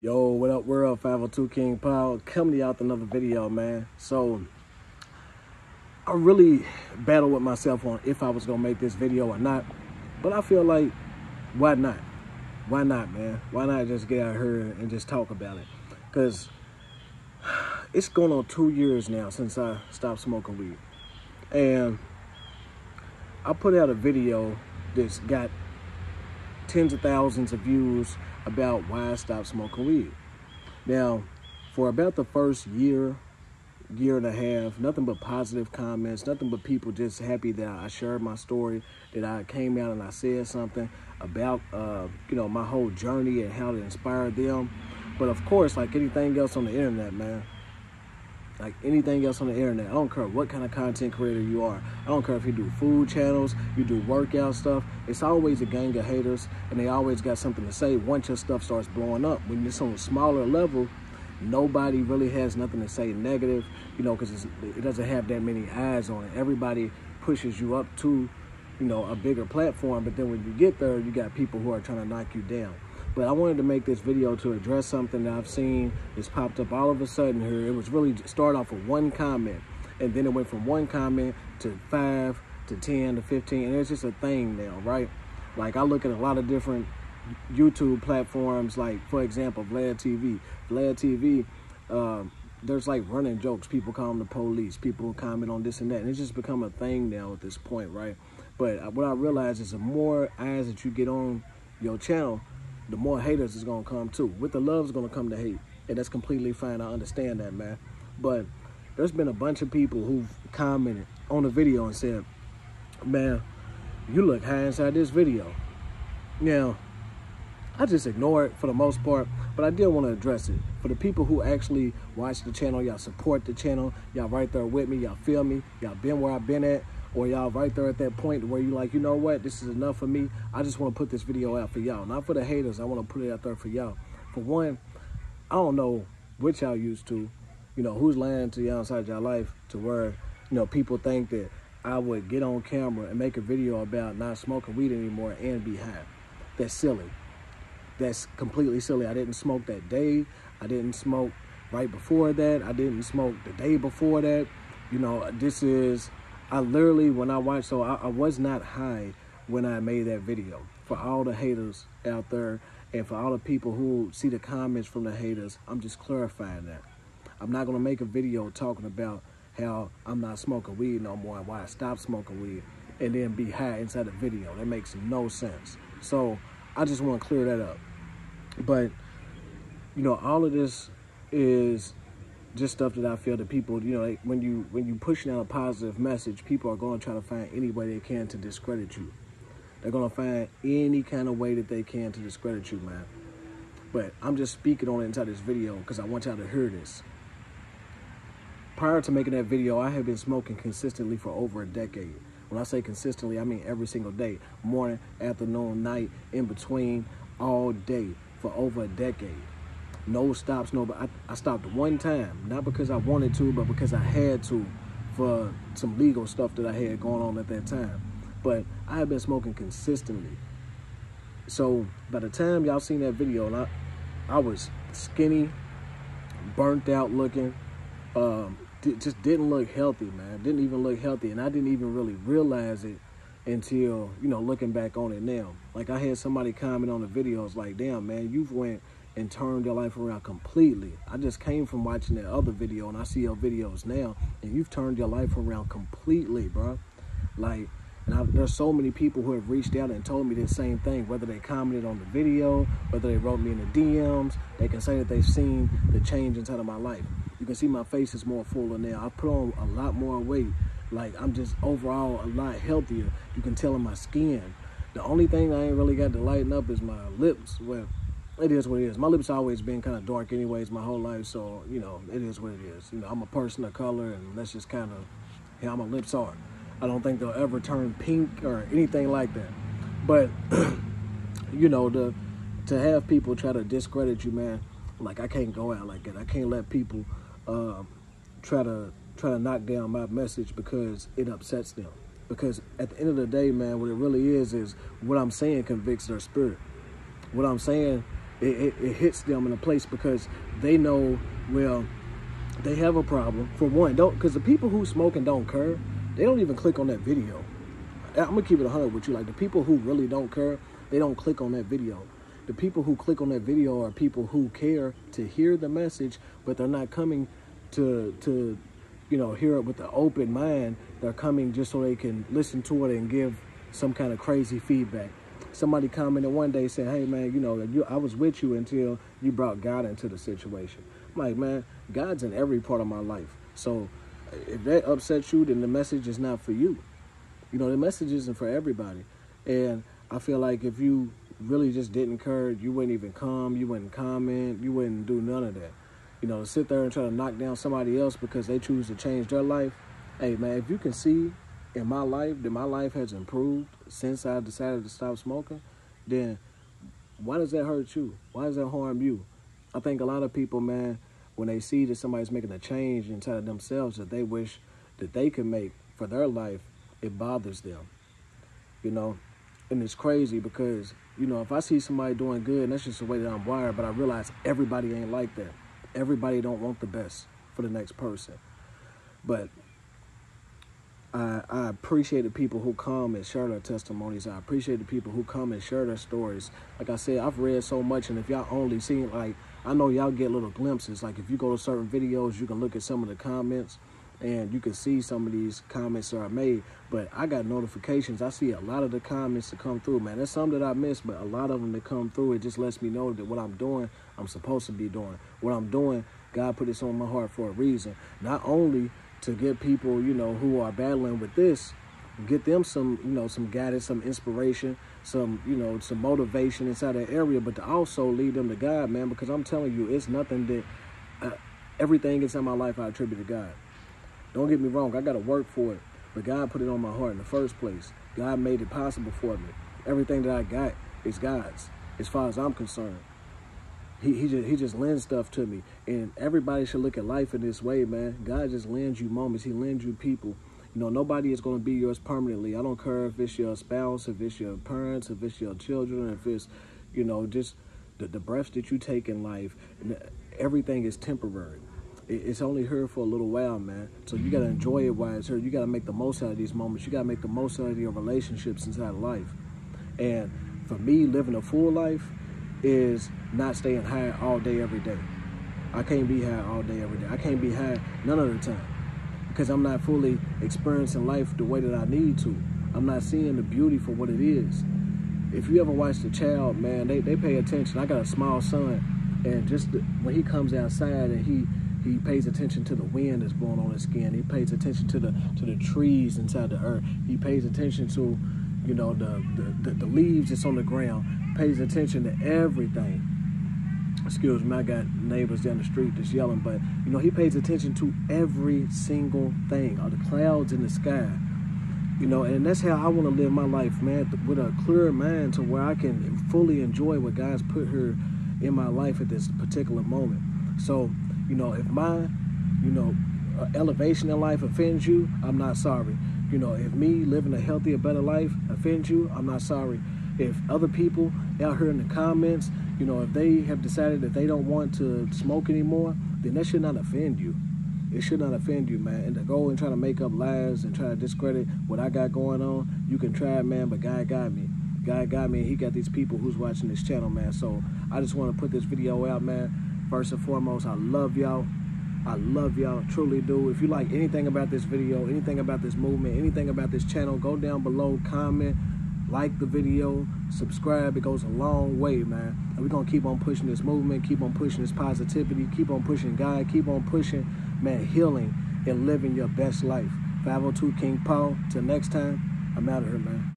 Yo, what up, world? 502 King Paul coming to y'all with another video, man. So, I really battled with myself on if I was going to make this video or not. But I feel like, why not? Why not, man? Why not just get out here and just talk about it? Because it's going on 2 years now since I stopped smoking weed. And I put out a video that's got tens of thousands of views about why I stopped smoking weed. Now, for about the first year and a half, nothing but positive comments, nothing but people just happy that I shared my story, that I came out and I said something about, my whole journey and how it inspired them. But of course, like anything else on the internet, man, like anything else on the internet, I don't care what kind of content creator you are. I don't care if you do food channels, you do workout stuff. It's always a gang of haters, and they always got something to say once your stuff starts blowing up. When it's on a smaller level, nobody really has nothing to say negative, because it doesn't have that many eyes on it. Everybody pushes you up to, a bigger platform, but then when you get there, you got people who are trying to knock you down. But I wanted to make this video to address something that I've seen that's popped up all of a sudden here. It was really started off with one comment, and then it went from one comment to 5 to 10 to 15, and it's just a thing now, right? Like, I look at a lot of different YouTube platforms, like, for example, Vlad TV. Vlad TV, there's like running jokes. People call them the police. People comment on this and that, and it's just become a thing now at this point, right? But what I realize is the more eyes that you get on your channel, the more haters is going to come too. With the love is going to come the hate. And that's completely fine. I understand that, man. But there's been a bunch of people who've commented on the video and said, man, you look high inside this video. Now, I just ignore it for the most part, but I did want to address it. For the people who actually watch the channel, y'all support the channel, y'all right there with me, y'all feel me, y'all been where I've been at, or y'all right there at that point where you like, you know what, this is enough for me. I just want to put this video out for y'all. Not for the haters, I want to put it out there for y'all. For one, I don't know what y'all used to, who's lying to y'all inside your life to where, people think that I would get on camera and make a video about not smoking weed anymore and be high. That's silly. That's completely silly. I didn't smoke that day. I didn't smoke right before that. I didn't smoke the day before that. I literally, when I watched, so I was not high when I made that video. For all the haters out there and for all the people who see the comments from the haters, I'm just clarifying that. I'm not going to make a video talking about how I'm not smoking weed no more and why I stopped smoking weed and then be high inside the video. That makes no sense. So I just want to clear that up. But, all of this is just stuff that I feel that people, when you pushing out a positive message, people are going to try to find any way they can to discredit you. They're going to find any kind of way that they can to discredit you, man. But I'm just speaking on it inside this video because I want y'all to hear this. Prior to making that video, I have been smoking consistently for over a decade. When I say consistently, I mean every single day. Morning, afternoon, night, in between, all day for over a decade. No stops, no, but I stopped one time, not because I wanted to, but because I had to for some legal stuff that I had going on at that time. But I have been smoking consistently. So by the time y'all seen that video, and I was skinny, burnt out looking, just didn't look healthy, man. Didn't even look healthy, and I didn't even really realize it until, looking back on it now. Like, I had somebody comment on the videos like, damn, man, you've went and turned your life around completely. I just came from watching that other video, and I see your videos now, and you've turned your life around completely, bro. Like, and there's so many people who have reached out and told me the same thing, whether they commented on the video, whether they wrote me in the DMs. They can say that they've seen the change inside of my life. You can see my face is more fuller now. I put on a lot more weight. Like, I'm just overall a lot healthier. You can tell in my skin. The only thing I ain't really got to lighten up is my lips. Well, it is what it is. My lips always been kind of dark anyways my whole life, so, it is what it is. I'm a person of color, and that's just kind of how my lips are. I don't think they'll ever turn pink or anything like that. But, to have people try to discredit you, man, like, I can't go out like that. I can't let people try to knock down my message because it upsets them. Because at the end of the day, man, what it really is what I'm saying convicts their spirit. What I'm saying it hits them in a place because they know, well, they have a problem. For one, because the people who smoke and don't care, they don't even click on that video. I'm gonna keep it 100 with you. Like, the people who really don't care, they don't click on that video. The people who click on that video are people who care to hear the message, but they're not coming to hear it with an open mind. They're coming just so they can listen to it and give some kind of crazy feedback. Somebody commented one day saying, hey man, I was with you until you brought God into the situation. I'm like, man, God's in every part of my life. So if that upsets you, then the message is not for you. The message isn't for everybody. And I feel like if you really just didn't care, you wouldn't even come, you wouldn't comment, you wouldn't do none of that. To sit there and try to knock down somebody else because they choose to change their life. Hey man, if you can see in my life that my life has improved since I decided to stop smoking, then why does that hurt you? Why does that harm you? I think a lot of people, man, when they see that somebody's making a change inside of themselves that they wish that they could make for their life, it bothers them. And it's crazy because, if I see somebody doing good, and that's just the way that I'm wired, but I realize everybody ain't like that. Everybody don't want the best for the next person. But I appreciate the people who come and share their testimonies. I appreciate the people who come and share their stories. Like I said, I've read so much, and if y'all only seen, like, I know y'all get little glimpses. Like, if you go to certain videos, you can look at some of the comments, and you can see some of these comments that are made. But I got notifications. I see a lot of the comments that come through, man. There's some that I miss, but a lot of them that come through, it just lets me know that what I'm doing, I'm supposed to be doing. What I'm doing, God put this on my heart for a reason. Not only to get people, who are battling with this, get them some, some guidance, some inspiration, some motivation inside that area, but to also lead them to God, man, because I'm telling you, it's nothing that, everything inside my life I attribute to God. Don't get me wrong, I got to work for it, but God put it on my heart in the first place. God made it possible for me. Everything that I got is God's, as far as I'm concerned. He just lends stuff to me, and everybody should look at life in this way, man. God just lends you moments. He lends you people. Nobody is going to be yours permanently. I don't care if it's your spouse, if it's your parents, if it's your children, if it's, just the breaths that you take in life. Everything is temporary. It's only here for a little while, man. So you got to enjoy it while it's here. You got to make the most out of these moments. You got to make the most out of your relationships inside of life. And for me, living a full life is not staying high all day, every day. I can't be high all day, every day. I can't be high none of the time because I'm not fully experiencing life the way that I need to. I'm not seeing the beauty for what it is. If you ever watch The Child, man, they pay attention. I got a small son, and just when he comes outside and he pays attention to the wind that's blowing on his skin. He pays attention to the trees inside the earth. He pays attention to, the leaves that's on the ground. Pays attention to everything. Excuse me, I got neighbors down the street that's yelling, but he pays attention to every single thing. All the clouds in the sky. And that's how I want to live my life, man, with a clear mind to where I can fully enjoy what God's put here in my life at this particular moment. So, if my, elevation in life offends you, I'm not sorry. If me living a healthier, better life offends you, I'm not sorry. If other people out here in the comments, if they have decided that they don't want to smoke anymore, then that should not offend you. It should not offend you, man. And to go and try to make up lies and try to discredit what I got going on, you can try, man, but God got me. God got me, and he got these people who's watching this channel, man. So I just want to put this video out, man. First and foremost, I love y'all. I love y'all, truly do. If you like anything about this video, anything about this movement, anything about this channel, go down below, comment, like the video, subscribe. It goes a long way, man. And we're going to keep on pushing this movement, keep on pushing this positivity, keep on pushing God, keep on pushing, man, healing and living your best life. 502 King Paul. Till next time, I'm out of here, man.